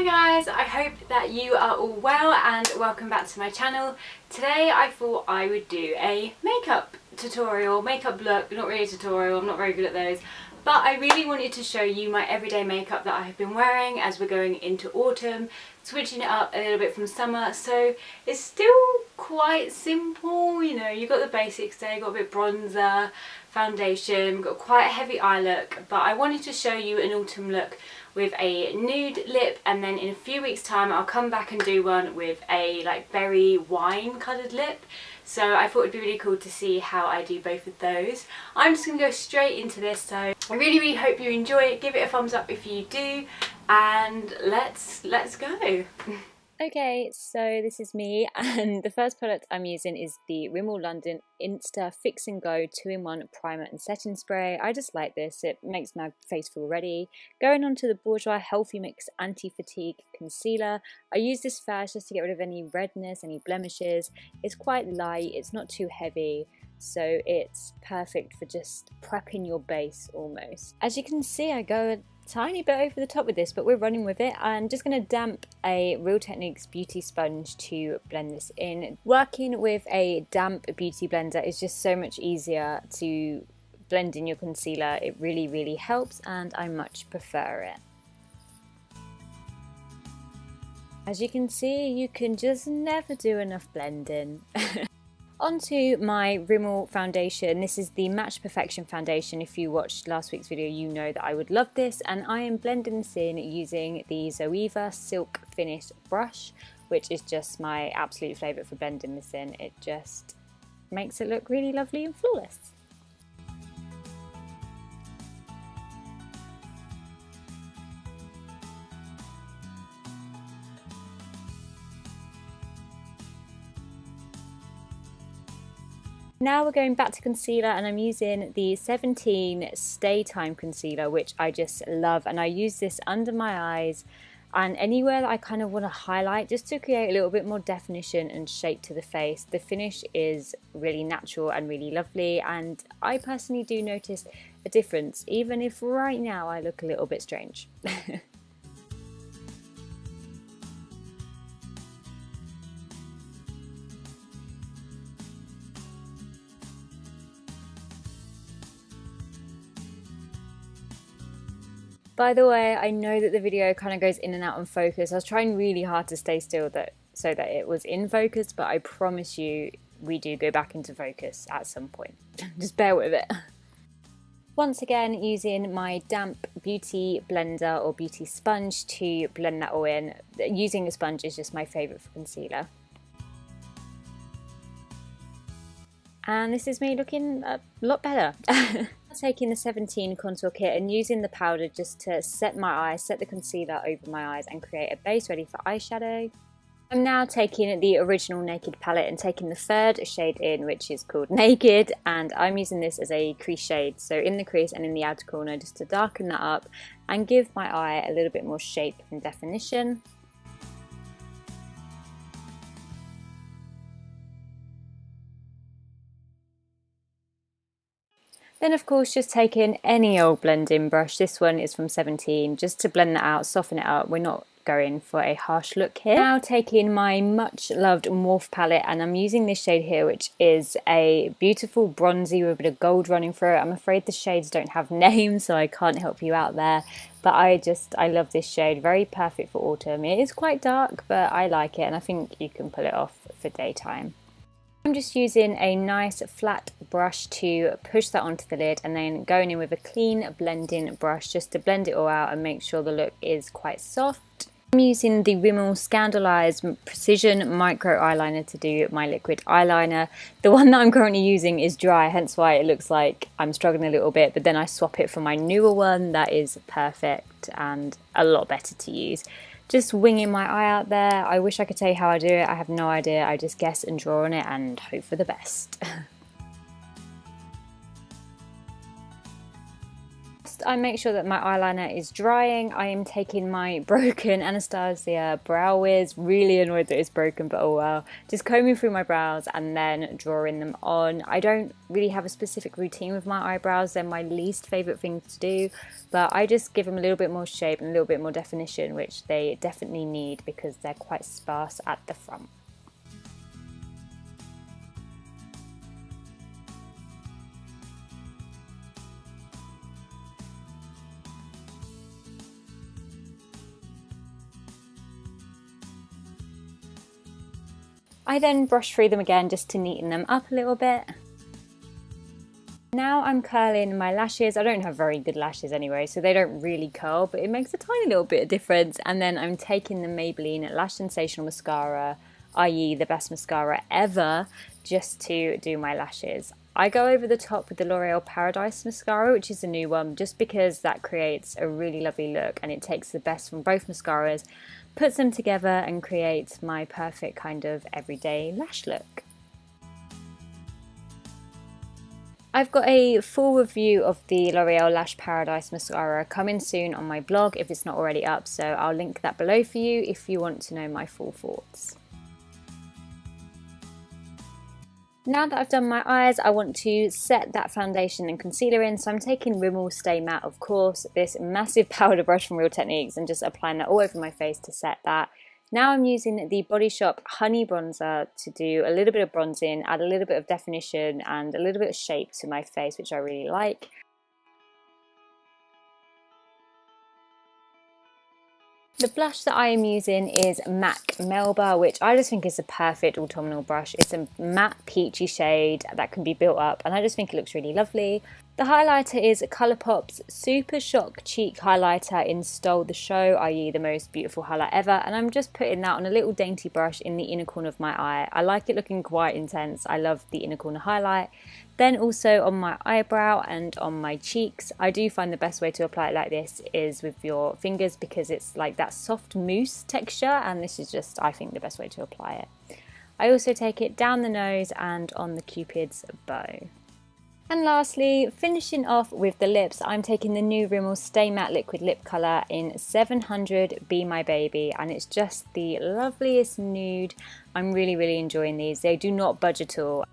Hi guys, I hope that you are all well and welcome back to my channel. Today I thought I would do a makeup tutorial, makeup look, not really a tutorial, I'm not very good at those, but I really wanted to show you my everyday makeup that I have been wearing as we're going into autumn, switching it up a little bit from summer. So it's still quite simple, you know, you've got the basics there, you've got a bit of bronzer, foundation, got quite a heavy eye look, but I wanted to show you an autumn look with a nude lip, and then in a few weeks time I'll come back and do one with a like berry wine coloured lip. So I thought it'd be really cool to see how I do both of those. I'm just going to go straight into this, so I really hope you enjoy it. Give it a thumbs up if you do, and let's go. Okay, so this is me, and the first product I'm using is the Rimmel London Insta Fix and Go 2-in-1 primer and setting spray. I just like this, it makes my face feel ready. Going on to the Bourjois Healthy Mix Anti-Fatigue Concealer. I use this first just to get rid of any redness, any blemishes. It's quite light, it's not too heavy, so it's perfect for just prepping your base almost. As you can see, I go a tiny bit over the top with this, but we're running with it. I'm just going to damp a Real Techniques beauty sponge to blend this in. Working with a damp beauty blender is just so much easier to blend in your concealer. It really helps, and I much prefer it. As you can see, you can just never do enough blending. Onto my Rimmel foundation. This is the Match Perfection foundation. If you watched last week's video, you know that I would love this, and I am blending this in using the Zoeva Silk Finish brush, which is just my absolute favourite for blending this in. It just makes it look really lovely and flawless. Now we're going back to concealer, and I'm using the 17 Stay Time concealer, which I just love, and I use this under my eyes and anywhere that I kind of want to highlight, just to create a little bit more definition and shape to the face. The finish is really natural and really lovely, and I personally do notice a difference, even if right now I look a little bit strange. By the way, I know that the video kind of goes in and out on focus. I was trying really hard to stay still so that it was in focus, but I promise you we do go back into focus at some point. Just bear with it. Once again, using my damp beauty blender or beauty sponge to blend that all in. Using a sponge is just my favourite for concealer. And this is me looking a lot better. Taking the 17 contour kit and using the powder just to set my eyes, set the concealer over my eyes and create a base ready for eyeshadow. I'm now taking the original Naked palette and taking the third shade in, which is called Naked, and I'm using this as a crease shade, so in the crease and in the outer corner, just to darken that up and give my eye a little bit more shape and definition. Then of course just taking any old blending brush, this one is from 17, just to blend that out, soften it up. We're not going for a harsh look here. Now taking my much loved Morphe palette, and I'm using this shade here, which is a beautiful bronzy with a bit of gold running through it. I'm afraid the shades don't have names, so I can't help you out there, but I love this shade, very perfect for autumn. It is quite dark, but I like it, and I think you can pull it off for daytime. I'm just using a nice flat brush to push that onto the lid, and then going in with a clean blending brush just to blend it all out and make sure the look is quite soft. I'm using the Rimmel Scandaleyes Precision Micro Eyeliner to do my liquid eyeliner. The one that I'm currently using is dry, hence why it looks like I'm struggling a little bit, but then I swap it for my newer one that is perfect and a lot better to use. Just winging my eye out there. I wish I could tell you how I do it. I have no idea. I just guess and draw on it and hope for the best. Whilst I make sure that my eyeliner is drying, I am taking my broken Anastasia Brow Wiz. Really annoyed that it's broken, but oh well. Just combing through my brows and then drawing them on. I don't really have a specific routine with my eyebrows. They're my least favourite thing to do, but I just give them a little bit more shape and a little bit more definition, which they definitely need because they're quite sparse at the front. I then brush through them again just to neaten them up a little bit. Now I'm curling my lashes. I don't have very good lashes anyway, so they don't really curl, but it makes a tiny little bit of difference. And then I'm taking the Maybelline Lash Sensational Mascara, i.e. the best mascara ever, just to do my lashes. I go over the top with the L'Oreal Paradise Mascara, which is a new one, just because that creates a really lovely look and it takes the best from both mascaras, puts them together and creates my perfect kind of everyday lash look. I've got a full review of the L'Oreal Lash Paradise Mascara coming soon on my blog if it's not already up, so I'll link that below for you if you want to know my full thoughts. Now that I've done my eyes, I want to set that foundation and concealer in, so I'm taking Rimmel Stay Matte, of course, this massive powder brush from Real Techniques, and just applying that all over my face to set that. Now I'm using the Body Shop Honey Bronzer to do a little bit of bronzing, add a little bit of definition and a little bit of shape to my face, which I really like. The blush that I am using is MAC Melba, which I just think is a perfect autumnal brush. It's a matte peachy shade that can be built up and I just think it looks really lovely. The highlighter is Colourpop's Super Shock Cheek Highlighter in Stole the Show, i.e. the most beautiful highlight ever, and I'm just putting that on a little dainty brush in the inner corner of my eye. I like it looking quite intense. I love the inner corner highlight. Then also on my eyebrow and on my cheeks. I do find the best way to apply it like this is with your fingers because it's like that soft mousse texture, and this is just, I think, the best way to apply it. I also take it down the nose and on the Cupid's bow. And lastly, finishing off with the lips, I'm taking the new Rimmel Stay Matte Liquid Lip Colour in 700 Be My Baby, and it's just the loveliest nude. I'm really enjoying these. They do not budge at all.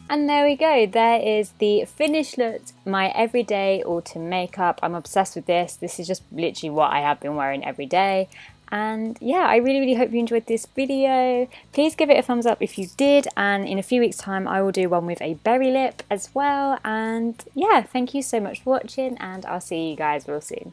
And there we go, there is the finished look, my everyday autumn makeup. I'm obsessed with this. This is just literally what I have been wearing every day. And yeah, I really hope you enjoyed this video. Please give it a thumbs up if you did, and in a few weeks time I will do one with a berry lip as well. And yeah, thank you so much for watching, and I'll see you guys real soon.